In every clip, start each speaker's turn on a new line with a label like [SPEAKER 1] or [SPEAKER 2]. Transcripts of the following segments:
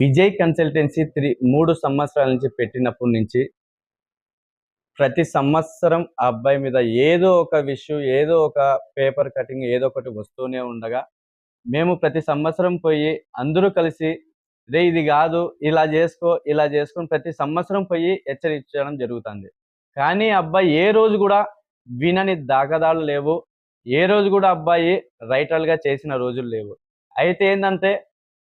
[SPEAKER 1] Vijay consultancy 3 సంవత్సరాల నుంచి పెట్టినప్పటి నుంచి ప్రతి సంవత్సరం ఆ అబ్బాయి మీద ఏదో ఒక విషయం, ఏదో ఒక పేపర్ కటింగ్, ఏదో ఒకటి వస్తూనే ఉండగా మేము ప్రతి సంవత్సరం పోయి అందరూ కలిసి రే ఇది కాదు, ఇలా చేసుకో, ఇలా చేసుకొని ప్రతి సంవత్సరం పోయి హెచ్చరించడం జరుగుతుంది. కానీ అబ్బాయి ఏ రోజు కూడా వినని దాఖలాలు లేవు. ఏ రోజు కూడా అబ్బాయి రైటర్‌గా చేసిన రోజులు లేవు. అయితే ఏందంటే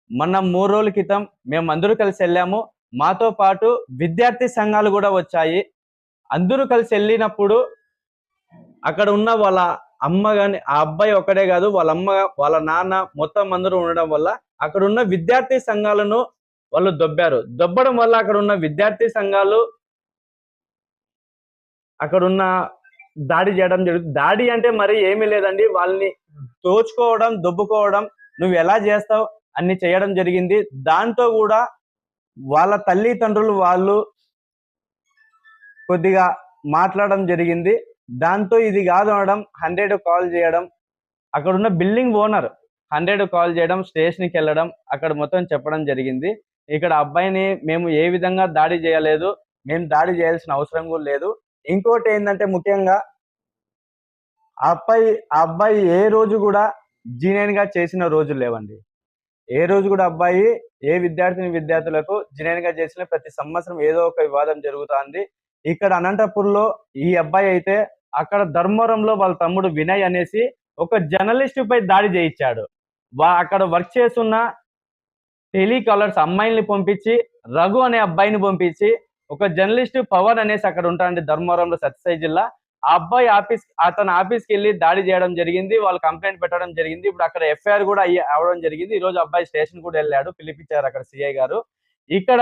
[SPEAKER 1] మొన్న 3 రోజుల క్రితం మేమందరూ కలిసి వెళ్ళాము. మాతో పాటు విద్యార్థి సంఘాలు కూడా వచ్చాయి. అందరూ కలిసి వెళ్ళినప్పుడు అక్కడ ఉన్న వాళ్ళ అమ్మ గాని, ఆ అబ్బాయి ఒక్కడే కాదు, వాళ్ళ అమ్మ, వాళ్ళ నాన్న మొత్తం అందరూ ఉండడం వల్ల అక్కడ ఉన్న విద్యార్థి సంఘాలను వాళ్ళు దొబ్బారు. దొబ్బడం వల్ల అక్కడ ఉన్న విద్యార్థి సంఘాలు అక్కడున్న దాడి చేయడం జరుగుతుంది. దాడి అంటే మరి ఏమీ లేదండి. వాళ్ళని దోచుకోవడం, దొబ్బుకోవడం, నువ్వు ఎలా చేస్తావు అన్ని చేయడం జరిగింది. దాంతో కూడా వాళ్ళ తల్లిదండ్రులు వాళ్ళు కొద్దిగా మాట్లాడడం జరిగింది. దాంతో ఇది కాదు అనడం, 100 కాల్ చేయడం, అక్కడున్న బిల్డింగ్ ఓనర్ 100 కాల్ చేయడం, స్టేషన్‌కి వెళ్ళడం, అక్కడ మొత్తం చెప్పడం జరిగింది. ఇక్కడ అబ్బాయిని మేము ఏ విధంగా దాడి చేయలేదు. మేము దాడి చేయాల్సిన అవసరం కూడా లేదు. ఇంకోటి ఏందంటే ముఖ్యంగా ఆ అబ్బాయి ఏ రోజు కూడా జీనియన్‌గా చేసిన రోజులు లేవండి. ఏ రోజు కూడా అబ్బాయి ఏ విద్యార్థులకు జీనియన్‌గా చేసిన ప్రతి సంవత్సరం ఏదో ఒక వివాదం జరుగుతాంది. ఇక్కడ అనంతపూర్‌లో ఈ అబ్బాయి అయితే అక్కడ ధర్మవరంలో వాళ్ళ తమ్ముడు వినయ్ అనేసి ఒక జర్నలిస్ట్ పై దాడి చేయించాడు. అక్కడ వర్క్ చేస్తున్న టెలికాలర్స్ అమ్మాయిల్ని పంపించి, రఘు అనే అబ్బాయిని పంపించి, ఒక జర్నలిస్ట్ పవన్ అనేసి అక్కడ ఉంటాండి ధర్మవరంలో సత్యసాయి జిల్లా. ఆ అబ్బాయి అతని ఆఫీస్‌కి వెళ్ళి దాడి చేయడం జరిగింది. వాళ్ళు కంప్లైంట్ పెట్టడం జరిగింది. ఇప్పుడు అక్కడ ఎఫ్ఐఆర్ కూడా అవ్వడం జరిగింది. ఈ రోజు అబ్బాయి స్టేషన్ కూడా వెళ్ళాడు. పిలిపించారు అక్కడ సిఐ గారు. ఇక్కడ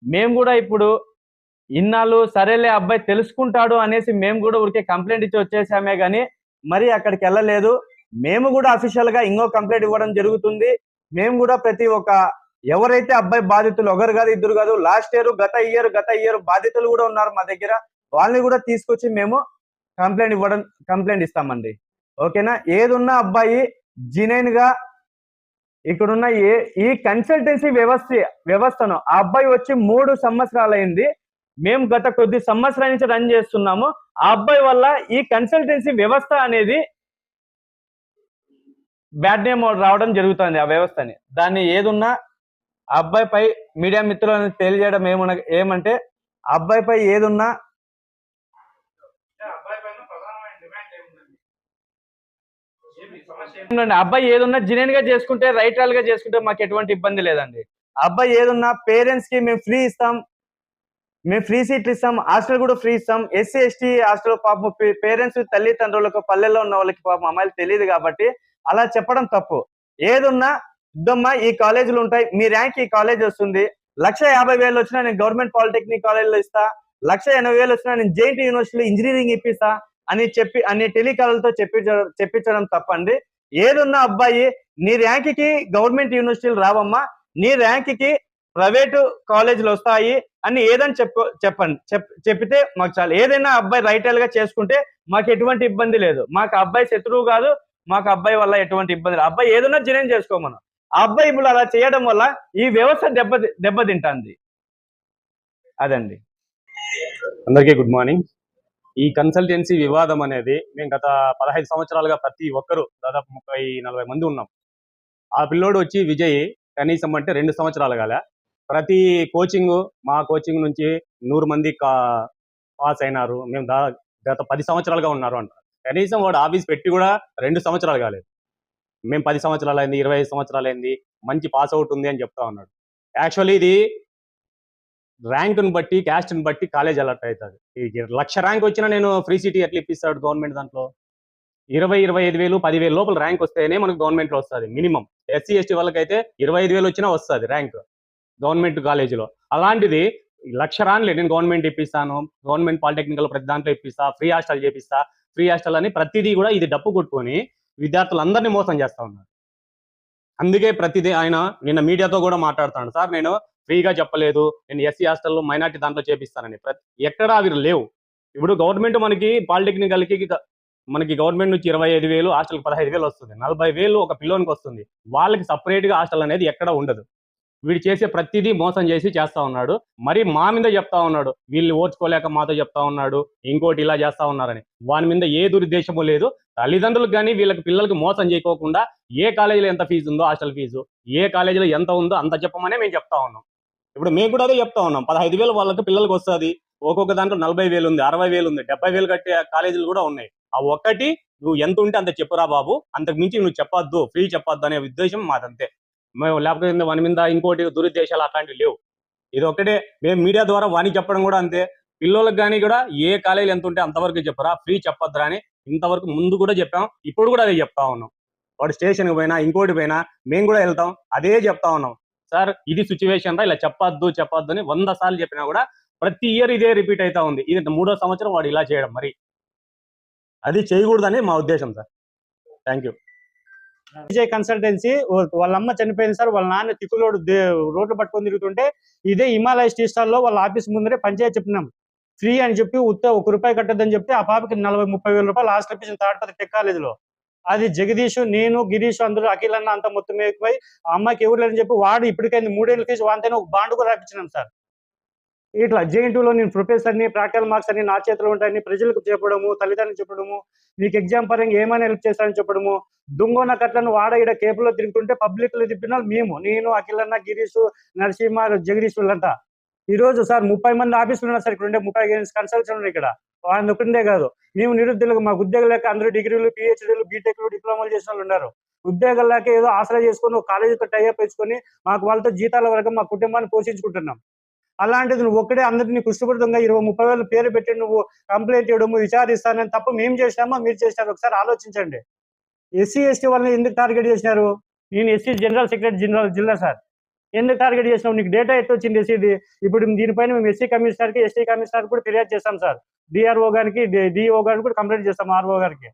[SPEAKER 1] మేము కూడా ఇప్పుడు ఇన్నాళ్ళు సరేలే అబ్బాయి తెలుసుకుంటాడు అనేసి మేము కూడా ఊరికే కంప్లైంట్ ఇచ్చి వచ్చేసామే గానీ మరి అక్కడికి వెళ్ళలేదు. మేము కూడా అఫీషియల్ గా ఇంకో కంప్లైంట్ ఇవ్వడం జరుగుతుంది. మేము కూడా ప్రతి ఒక్క ఎవరైతే అబ్బాయి బాధితులు, ఒకరు కాదు, ఇద్దరు కాదు, లాస్ట్ ఇయర్, గత ఇయర్ బాధితులు కూడా ఉన్నారు మా దగ్గర. వాళ్ళని కూడా తీసుకొచ్చి మేము కంప్లైంట్ ఇస్తామండి. ఓకేనా? ఏదున్నా అబ్బాయి జెన్యూన్ గా ఇక్కడున్న ఈ కన్సల్టెన్సీ వ్యవస్థను ఆ అబ్బాయి వచ్చి 3 సంవత్సరాలైంది. మేము గత కొద్ది సంవత్సరాల నుంచి రన్ చేస్తున్నాము. ఆ అబ్బాయి వల్ల ఈ కన్సల్టెన్సీ వ్యవస్థ అనేది బ్యాడ్ నేమ్ రావడం జరుగుతుంది. ఆ వ్యవస్థని దాన్ని ఏదున్నా ఆ అబ్బాయిపై మీడియా మిత్రులను తెలియజేయడం ఏమంటే ఆ అబ్బాయిపై ఏదున్నా అబ్బాయి ఏదున్నా జెన్యూన్ గా చేసుకుంటే, రైటరల్ గా చేసుకుంటే మాకు ఎటువంటి ఇబ్బంది లేదండి. అబ్బాయి ఏదున్నా పేరెంట్స్ కి మేము ఫ్రీ ఇస్తాం, మేము ఫ్రీ సీట్లు ఇస్తాం, హాస్టల్ కూడా ఫ్రీ ఇస్తాం. ఎస్సీ ఎస్టీ హాస్టల్ పాపం పేరెంట్స్ తల్లిదండ్రులకు పల్లెల్లో ఉన్న వాళ్ళకి పాపం అమ్మాయిలు తెలియదు కాబట్టి అలా చెప్పడం తప్పు. ఏదున్నా ఇద్దమ్మా ఈ కాలేజీలు ఉంటాయి, మీ ర్యాంక్ ఈ కాలేజ్ వస్తుంది, 1,50,000 వచ్చినా నేను గవర్నమెంట్ పాలిటెక్నిక్ కాలేజీలో ఇస్తా, 1,80,000 వచ్చినా నేను జేఎన్టీ యూనివర్సిటీలో ఇంజనీరింగ్ ఇప్పిస్తా అని టెలికాలర్తో చెప్పించడం తప్పండి. ఏదున్నా అబ్బాయి నీ ర్యాంక్ కి గవర్నమెంట్ యూనివర్సిటీలు రావమ్మా, నీ ర్యాంక్ కి ప్రైవేటు కాలేజీలు వస్తాయి అని ఏదని చెప్పితే మాకు చాలు. ఏదైనా అబ్బాయి రైటల్ గా చేసుకుంటే మాకు ఎటువంటి ఇబ్బంది లేదు. మాకు అబ్బాయి శత్రువు కాదు, మాకు అబ్బాయి వల్ల ఎటువంటి ఇబ్బంది లేదు. అబ్బాయి ఏదైనా జెన్యూన్ చేసుకోమను. ఆ అబ్బాయి ఇప్పుడు అలా చేయడం వల్ల ఈ వ్యవస్థ దెబ్బతింటుంది. అదండి.
[SPEAKER 2] అందరికీ గుడ్ మార్నింగ్. ఈ కన్సల్టెన్సీ వివాదం అనేది మేము గత 15 సంవత్సరాలుగా ప్రతి ఒక్కరు దాదాపు 30-40 మంది ఉన్నాం. ఆ పిల్లోడు వచ్చి విజయ్ కనీసం అంటే 2 సంవత్సరాలు కాలే. ప్రతి మా కోచింగ్ నుంచి 100 మంది పాస్ అయినారు. మేము గత 10 సంవత్సరాలుగా ఉన్నారు అంటారు. కనీసం వాడు ఆఫీస్ పెట్టి కూడా 2 సంవత్సరాలు కాలేదు. మేము 10 సంవత్సరాలు అయింది, 25 సంవత్సరాలు అయింది, మంచి పాస్ అవుట్ ఉంది అని చెప్తా ఉన్నాడు. యాక్చువల్లీ ఇది ర్యాంకుని బట్టి, క్యాస్ట్ని బట్టి కాలేజ్ అలర్ట్ అవుతుంది. 1,00,000 ర్యాంక్ వచ్చినా నేను ఫ్రీ సీటీ ఎట్లా ఇప్పిస్తాడు గవర్నమెంట్? దాంట్లో 20-25,000, 10,000 లోపల ర్యాంక్ వస్తేనే మనకు గవర్నమెంట్లో వస్తుంది మినిమం. ఎస్సీ ఎస్టీ వాళ్ళకైతే 25,000 వచ్చినా వస్తుంది ర్యాంక్ గవర్నమెంట్ కాలేజీలో. అలాంటిది 1,00,000 రానిలే, నేను గవర్నమెంట్ ఇప్పిస్తాను, గవర్నమెంట్ పాలిటెక్నికల్ ప్రతి దాంట్లో ఇప్పిస్తా, ఫ్రీ హాస్టల్ చేపిస్తా, ఫ్రీ హాస్టల్ అని ప్రతిదీ కూడా ఇది డప్పు కొట్టుకొని విద్యార్థులందరినీ మోసం చేస్తా ఉన్నారు. అందుకే ప్రతిదీ ఆయన నిన్న మీడియాతో కూడా మాట్లాడుతున్నాడు, సార్ నేను ఫ్రీగా చెప్పలేదు, నేను ఎస్సీ హాస్టల్లో మైనార్టీ దాంట్లో చేపిస్తానని. ఎక్కడా అవి లేవు. ఇప్పుడు గవర్నమెంట్ మనకి పాలిటెక్నికల్కి మనకి గవర్నమెంట్ నుంచి 25,000, హాస్టల్కి 15,000 వస్తుంది. 40,000 ఒక పిల్లోనికి వస్తుంది. వాళ్ళకి సపరేట్గా హాస్టల్ అనేది ఎక్కడ ఉండదు. వీడు చేసే ప్రతిదీ మోసం చేసి చేస్తా ఉన్నాడు. మరి మా మీద చెప్తా ఉన్నాడు, వీళ్ళు ఓర్చుకోలేక మాతో చెప్తా ఉన్నాడు, ఇంకోటి ఇలా చేస్తా ఉన్నారని. వాని మీద ఏ దురుద్దేశము లేదు. తల్లిదండ్రులకు కానీ వీళ్ళకి పిల్లలకి మోసం చేయకోకుండా ఏ కాలేజీలో ఎంత ఫీజు ఉందో హాస్టల్ ఫీజు, ఏ కాలేజీలో ఎంత ఉందో అంత చెప్పమనే మేము చెప్తా ఉన్నాం. ఇప్పుడు మేము కూడా అదే చెప్తా ఉన్నాం. 15,000 వాళ్ళకి పిల్లలకి వస్తుంది. ఒక్కొక్క దాంట్లో 40,000 ఉంది, 60,000 ఉంది, 70,000 కట్టే కాలేజీలు కూడా ఉన్నాయి. ఆ ఒక్కటి నువ్వు ఎంత ఉంటే అంత చెప్పురా బాబు, అంతకు మించి నువ్వు చెప్పొద్దు, ఫ్రీ చెప్పొద్దు అనే ఉద్దేశం మాదంతే. మేము లేకపోతే వాని మీద ఇంకోటి దురుద్దేశాలు అట్లాంటివి లేవు. ఇది ఒక్కటే మేము మీడియా ద్వారా వానికి చెప్పడం కూడా అంతే. పిల్లలకు కానీ కూడా ఏ కాలేజీలు ఎంత ఉంటే అంతవరకు చెప్పరా, ఫ్రీ చెప్పొద్దురా అని ఇంతవరకు ముందు కూడా చెప్పాం. ఇప్పుడు కూడా అదే చెప్తా ఉన్నాం. వాడు స్టేషన్కి పోయినా ఇంకోటి పోయినా మేము కూడా వెళ్తాం, అదే చెప్తా ఉన్నాం. సార్ ఇది సిచ్యువేషన్ రా, ఇలా చెప్పొద్దు అని 100 సార్లు చెప్పినా కూడా ప్రతి ఇయర్ ఇదే రిపీట్ అవుతా ఉంది. ఇది 3వ సంవత్సరం వాడు ఇలా చేయడం, మరి అది చేయకూడదని మా ఉద్దేశం sir. Thank you.
[SPEAKER 3] Vijay consultancy వాళ్ళ అమ్మ చనిపోయింది సార్. వాళ్ళ నాన్న తిక్కులోడు రోడ్లు పట్టుకొని తిరుగుతుంటే ఇదే హిమాలయస్ టీ స్టాల్ లో వాళ్ళ ఆఫీస్ ముందరే పంచాయతీ చెప్పినాం. ఫ్రీ అని చెప్పి ఉత్త ₹1 కట్టద్దని చెప్తే ఆ పాపకి 40-30 వేల రూపాయలు హాస్టల్ ఫీజు తాడిపత్రి టెక్ కాలేజీలో. అది జగదీష్, నేను, గిరీష్ అందరూ అఖిల్ అన్న అంతా మొత్తం ఎక్కువై ఆ అమ్మాయికి ఎవరు లేదని చెప్పి వాడు ఇప్పటికైంది 3 ఏళ్ళ ఫీజు వాంతైనా ఒక బాండ్ కూడా రాపించినాం సార్. ఇట్లా జేఎన్టీయూలో నేను ప్రొఫెసర్ని, ప్రాక్టికల్ మార్క్స్ అన్ని నా చేతిలో ఉంటాయని ప్రజలకు చెప్పడము, తల్లిదండ్రులు చెప్పడము, నీకు ఎగ్జామ్ పరంగా ఏమైనా హెల్ప్ చేస్తానని చెప్పడము, దొంగన కట్లను వాడ ఈడ కేపులో తిరుగుతుంటే పబ్లిక్ లో తిప్పిన మేము, నేను, అఖిల్ అన్న, గిరీష్, నరసింహ, జగదీష్ వీళ్ళంతా. ఈ రోజు సార్ 30 మంది ఆఫీసులు ఉన్నారు సార్. ఇక్కడ ఉండే 30 కన్సల్టెంట్స్ ఉన్నాయి ఇక్కడ. వాళ్ళని ఒకటే కాదు, మేము నిరుద్యోగులకు మాకు ఉద్యోగం లేక అందరూ డిగ్రీలు, పిహెచ్డీలు, బీటెక్లు, డిప్లొమాలు చేసిన వాళ్ళు ఉన్నారు. ఉద్యోగాలు లేక ఏదో ఆసరా చేసుకొని ఒక కాలేజీతో టైఅప్ వేసుకొని మాకు వాళ్ళతో జీతాల వరకు మా కుటుంబాన్ని పోషించుకుంటున్నాం. అలాంటిది నువ్వు ఒక్కడే అందరినీ కృష్ణపడుతుంగా 20-30 వేల పేరు పెట్టి నువ్వు కంప్లైంట్ చేయడము, విచారిస్తానని తప్ప మేము చేసినామా మీరు చేసినారు ఒకసారి ఆలోచించండి. ఎస్సీ ఎస్టీ వాళ్ళని ఎందుకు టార్గెట్ చేసినారు? నేను ఎస్సీ జనరల్ సెక్రటరీ జిల్లా సార్. ఎందుకు టార్గెట్ చేసినావు? నీకు డేటా ఎట్లా వచ్చింది ఎస్సీది? ఇప్పుడు దీనిపైన మేము ఎస్సీ కమిషనర్కి, ఎస్టీ కమిషనర్ కూడా ఫిర్యాదు చేస్తాం సార్. డిఆర్ఓ గారికి, డిఓ గారికి కూడా కంప్లైంట్ చేస్తాం, ఆర్ఓ గారికి.